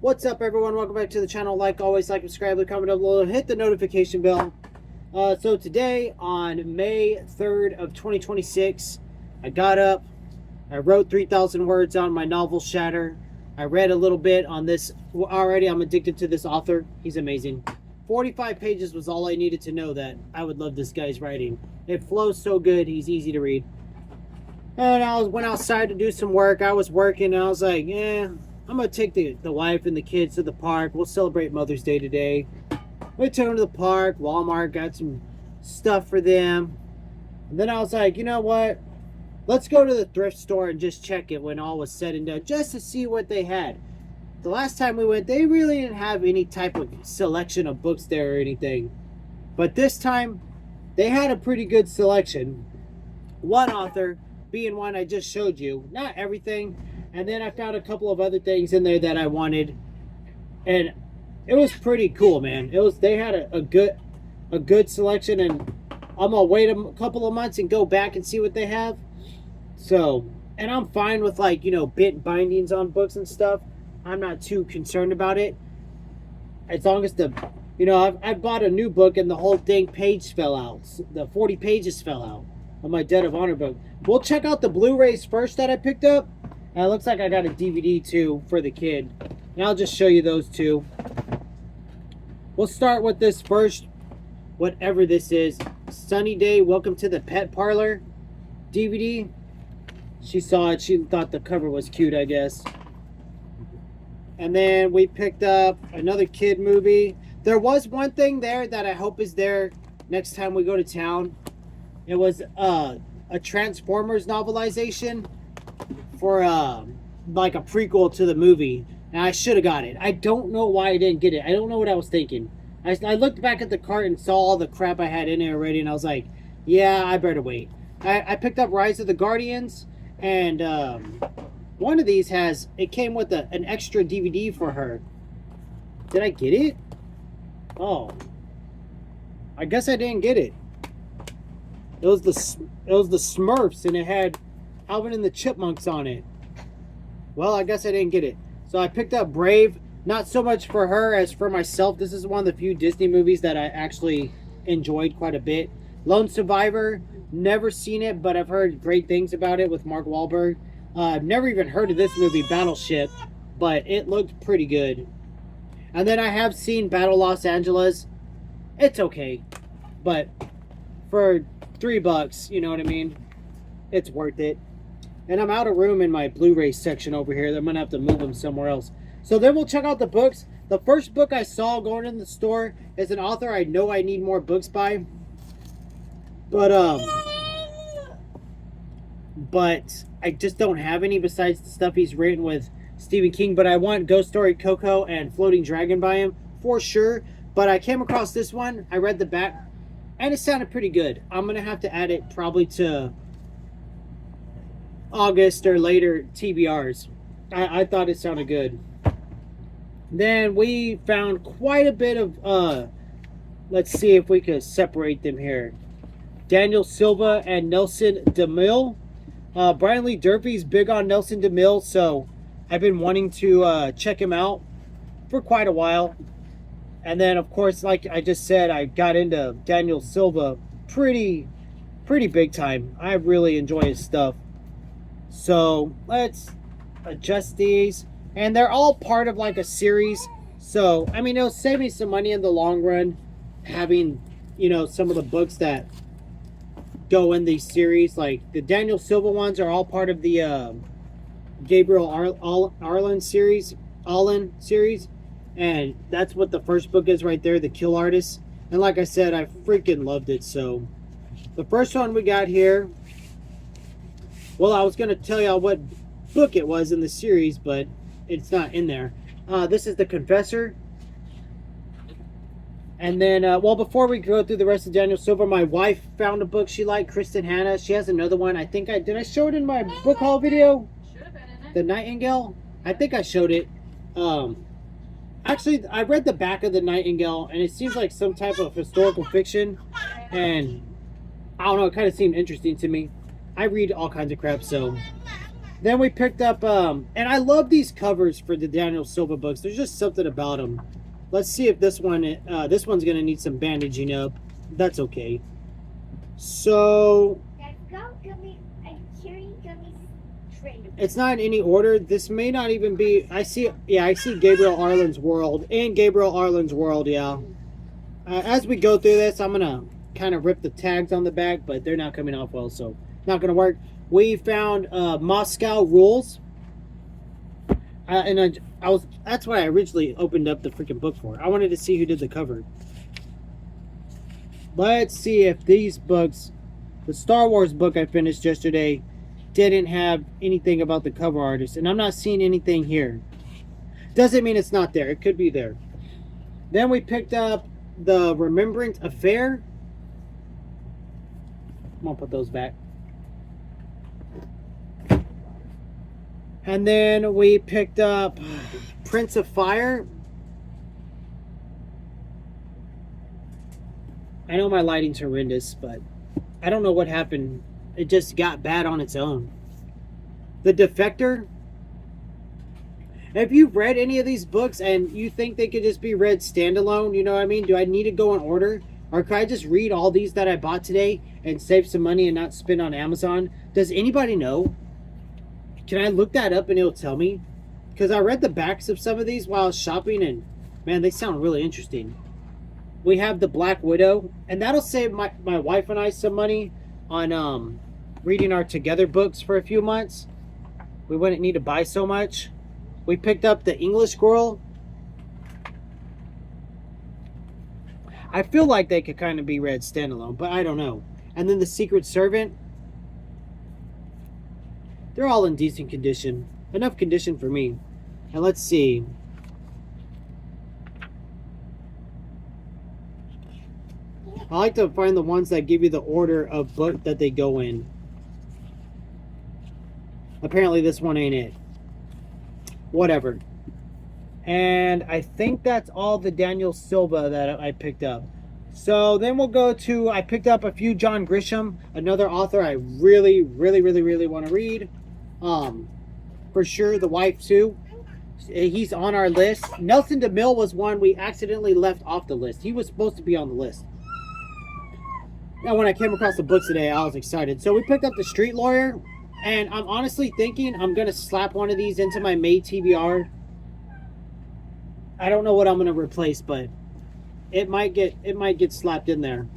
What's up, everyone? Welcome back to the channel. Like always, like, subscribe, leave a comment down below, hit the notification bell. So today, on May 3rd of 2026, I got up, I wrote 3,000 words on my novel Shatter. I read a little bit on this already. I'm addicted to this author. He's amazing. 45 pages was all I needed to know that I would love this guy's writing. It flows so good. He's easy to read. And went outside to do some work. I was working, and I was like, I'm going to take the wife and the kids to the park. We'll celebrate Mother's Day today. We took them to the park. Walmart, got some stuff for them. And then I was like, you know what? Let's go to the thrift store and just check it when all was said and done, just to see what they had. The last time we went, they really didn't have any type of selection of books there or anything. But this time, they had a pretty good selection. One author being one I just showed you. Not everything. And then I found a couple of other things in there that I wanted. And it was pretty cool, man. They had a good selection, and I'm gonna wait a couple of months and go back and see what they have. So, and I'm fine with, like, bent bindings on books and stuff. I'm not too concerned about it. As long as I bought a new book and the whole dang page fell out. The 40 pages fell out on my Dead of Honor book. We'll check out the Blu-rays first that I picked up. And it looks like I got a DVD too for the kid. And I'll just show you those two. We'll start with this first, whatever this is. Sunny Day, Welcome to the Pet Parlor DVD. She saw it. She thought the cover was cute, I guess. And then we picked up another kid movie. There was one thing there that I hope is there next time we go to town. It was a Transformers novelization for like a prequel to the movie. And I should have got it. I don't know why I didn't get it. I don't know what I was thinking. I looked back at the cart and saw all the crap I had in there already, and I was like, yeah, I better wait. I picked up Rise of the Guardians, and one of these it came with an extra DVD for her. Did I get it? Oh, I guess I didn't get it. It was the Smurfs, and it had Alvin and the Chipmunks on it. Well, I guess I didn't get it. So I picked up Brave. Not so much for her as for myself. This is one of the few Disney movies that I actually enjoyed quite a bit. Lone Survivor. Never seen it, but I've heard great things about it with Mark Wahlberg. I've never even heard of this movie, Battleship, but it looked pretty good. And then I have seen Battle Los Angeles. It's okay, but for $3, you know what I mean? It's worth it. And I'm out of room in my Blu-ray section over here. I'm going to have to move them somewhere else. So then we'll check out the books. The first book I saw going in the store is an author I know I need more books by. But I just don't have any besides the stuff he's written with Stephen King. But I want Ghost Story Coco and Floating Dragon by him for sure. But I came across this one. I read the back, and it sounded pretty good. I'm going to have to add it probably to August or later TBRs. I thought it sounded good. Then we found quite a bit of, let's see if we could separate them here. Daniel Silva and Nelson DeMille. Brian Lee Durfee's big on Nelson DeMille, so I've been wanting to check him out for quite a while. And then, of course, like I just said, I got into Daniel Silva pretty big time. I really enjoy his stuff. So let's adjust these. And they're all part of like a series. So, I mean, it'll save me some money in the long run having, some of the books that go in these series. Like the Daniel Silva ones are all part of the Gabriel Allin series. And that's what the first book is right there, The Kill Artist. And like I said, I freaking loved it. So the first one we got here. Well, I was going to tell y'all what book it was in the series, but it's not in there. This is The Confessor. And then, well, before we go through the rest of Daniel Silva, my wife found a book she liked, Kristen Hanna. She has another one. I think did I show it in my book haul video? Should have been in it. The Nightingale? I think I showed it. Actually, I read the back of The Nightingale, and it seems like some type of historical fiction. And I don't know, it kind of seemed interesting to me. I read all kinds of crap, so Then we picked up, and I love these covers for the Daniel Silva books. There's just something about them. Let's see if this one's going to need some bandaging up. That's okay. So, it's not in any order. This may not even be, I see Gabriel Arlen's World. And Gabriel Arlen's World, yeah. As we go through this, I'm going to kind of rip the tags on the back, but they're not coming off well, so not going to work. We found Moscow Rules. And that's why I originally opened up the freaking book for. I wanted to see who did the cover. Let's see if these books, the Star Wars book I finished yesterday, didn't have anything about the cover artist. And I'm not seeing anything here. Doesn't mean it's not there. It could be there. Then we picked up the Remembrance Affair. I'm going to put those back. And then we picked up Prince of Fire. I know my lighting's horrendous, but I don't know what happened. It just got bad on its own. The Defector. If you've read any of these books and you think they could just be read standalone, you know what I mean? Do I need to go in order? Or could I just read all these that I bought today and save some money and not spend on Amazon? Does anybody know? Can I look that up and it'll tell me? Because I read the backs of some of these while I was shopping and, man, they sound really interesting. We have the Black Widow, and that'll save my wife and I some money on reading our Together books for a few months. We wouldn't need to buy so much. We picked up the English Girl. I feel like they could kind of be read standalone, but I don't know. And then the Secret Servant. They're all in decent condition. Enough condition for me. And let's see. I like to find the ones that give you the order of book that they go in. Apparently this one ain't it. Whatever. And I think that's all the Daniel Silva that I picked up. So then we'll go to, I picked up a few John Grisham, another author I really want to read. For sure, The Wife too. He's on our list. Nelson DeMille was one we accidentally left off the list. He was supposed to be on the list. Now, when I came across the book today, I was excited. So we picked up The Street Lawyer, and I'm honestly thinking I'm gonna slap one of these into my May TBR. I don't know what I'm gonna replace, but it might get slapped in there.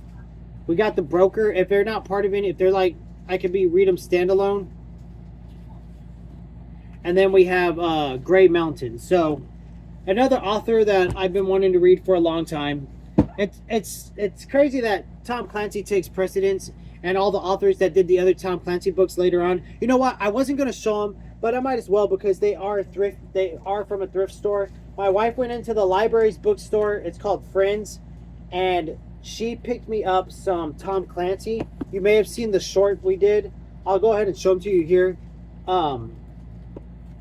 We got The Broker. If they're not part of any, if they're like, I could read them standalone. And then we have Gray Mountain. So another author that I've been wanting to read for a long time. It's crazy that Tom Clancy takes precedence and all the authors that did the other Tom Clancy books later on. You know what? I wasn't going to show them, but I might as well because they are thrift. They are from a thrift store. My wife went into the library's bookstore. It's called Friends, and she picked me up some Tom Clancy. You may have seen the short we did. I'll go ahead and show them to you here.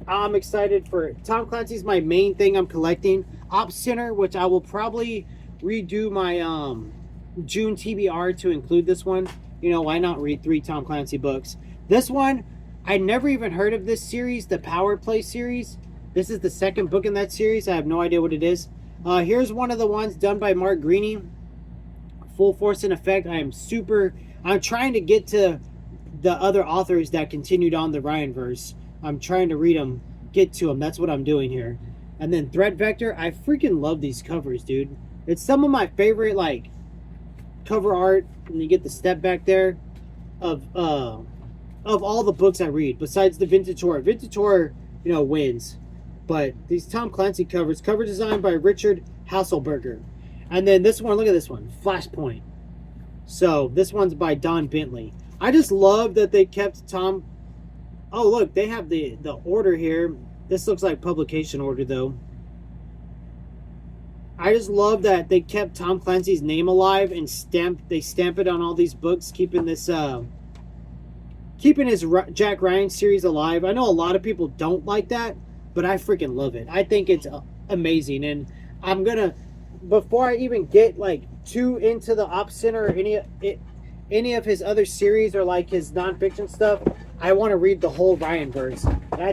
I'm excited for Tom Clancy's my main thing I'm collecting. Op Center, which I will probably redo my June TBR to include this one. You know, why not read 3 Tom Clancy books? This one, I never even heard of this series, the Power Play series. This is the second book in that series. I have no idea what it is. Here's one of the ones done by Mark Greaney. Full Force in Effect. I'm trying to get to the other authors that continued on the Ryanverse. I'm trying to read them, get to them. That's what I'm doing here. And then Threat Vector. I freaking love these covers, dude. It's some of my favorite, like, cover art. And you get the step back there of all the books I read. Besides the Vintage Horror. Vintage Horror, you know, wins. But these Tom Clancy covers. Cover designed by Richard Hasselberger. And then this one, look at this one. Flashpoint. So, this one's by Don Bentley. I just love that they kept Tom... Oh, look, they have the order here. This looks like publication order, though. I just love that they kept Tom Clancy's name alive and they stamp it on all these books, keeping this keeping his Jack Ryan series alive. I know a lot of people don't like that, but I freaking love it. I think it's amazing, and I'm gonna, before I even get like too into the Op Center or any of his other series or like his nonfiction stuff, I want to read the whole Ryan verse. And I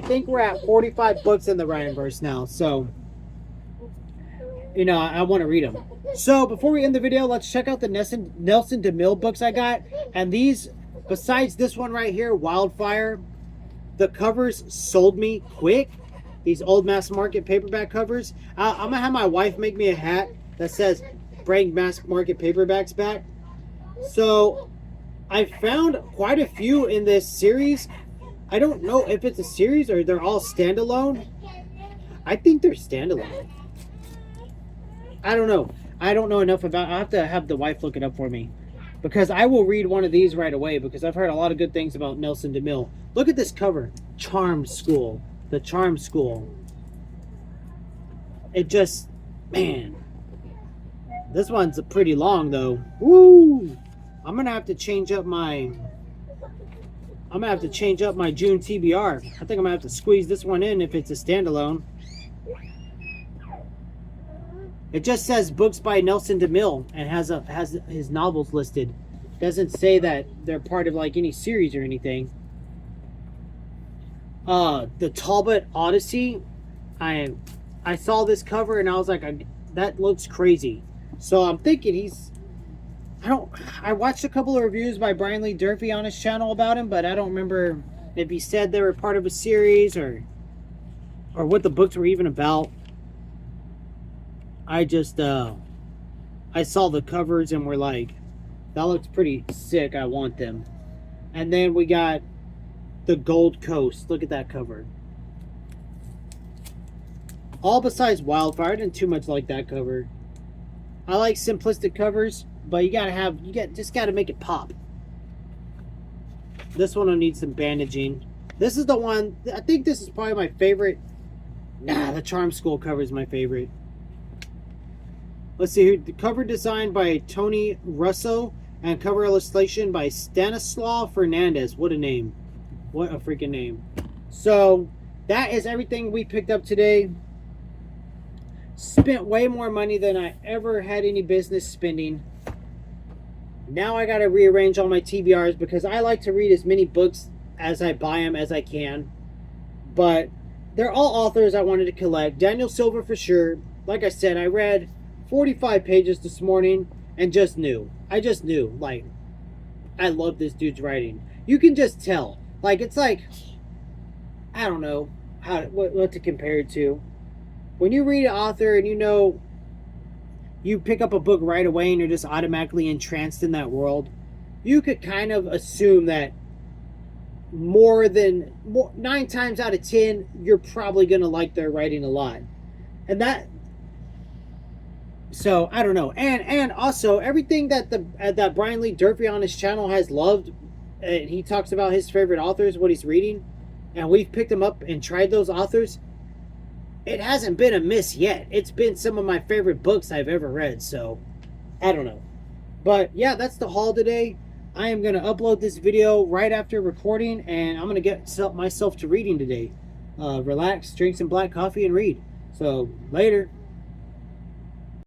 think we're at 45 books in the Ryan verse now. So, you know, I want to read them. So before we end the video, let's check out the Nelson DeMille books I got. And these, besides this one right here, Wildfire, the covers sold me quick. These old mass market paperback covers. I'm going to have my wife make me a hat that says, bring mass market paperbacks back. So I found quite a few in this series. I don't know if it's a series or they're all standalone. I think they're standalone. I don't know. I don't know enough about it. I'll have to have the wife look it up for me. Because I will read one of these right away. Because I've heard a lot of good things about Nelson DeMille. Look at this cover. Charm School. The Charm School. It just... Man. This one's pretty long though. Woo! I'm going to have to change up my... June TBR. I think I'm going to have to squeeze this one in if it's a standalone. It just says books by Nelson DeMille and has his novels listed. Doesn't say that they're part of like any series or anything. The Talbot Odyssey. I saw this cover and I was like, that looks crazy. So I'm thinking I watched a couple of reviews by Brian Lee Durfee on his channel about him, but I don't remember if he said they were part of a series or what the books were even about. I just, I saw the covers and we're like, that looks pretty sick. I want them. And then we got the Gold Coast. Look at that cover. All besides Wildfire. I didn't too much like that cover. I like simplistic covers, but you just gotta make it pop. This one will need some bandaging. This is the one, I think this is probably my favorite. Nah, the Charm School cover is my favorite. Let's see here. The cover design by Tony Russo and cover illustration by Stanislaw Fernandez. What a name. What a freaking name. So, that is everything we picked up today. Spent way more money than I ever had any business spending. Now I got to rearrange all my TBRs because I like to read as many books as I buy them as I can. But they're all authors I wanted to collect. Daniel Silver for sure. Like I said, I read 45 pages this morning and just knew. I just knew. Like, I love this dude's writing. You can just tell. Like, it's like, I don't know what to compare it to. When you read an author and you know, you pick up a book right away and you're just automatically entranced in that world, you could kind of assume that 9 times out of 10, you're probably going to like their writing a lot. And that... So, I don't know. And also, everything that Brian Lee Durfee on his channel has loved, he talks about his favorite authors, what he's reading, and we've picked them up and tried those authors. It hasn't been a miss yet. It's been some of my favorite books I've ever read, so I don't know. But, yeah, that's the haul today. I am going to upload this video right after recording, and I'm going to get myself to reading today. Relax, drink some black coffee, and read. So, later.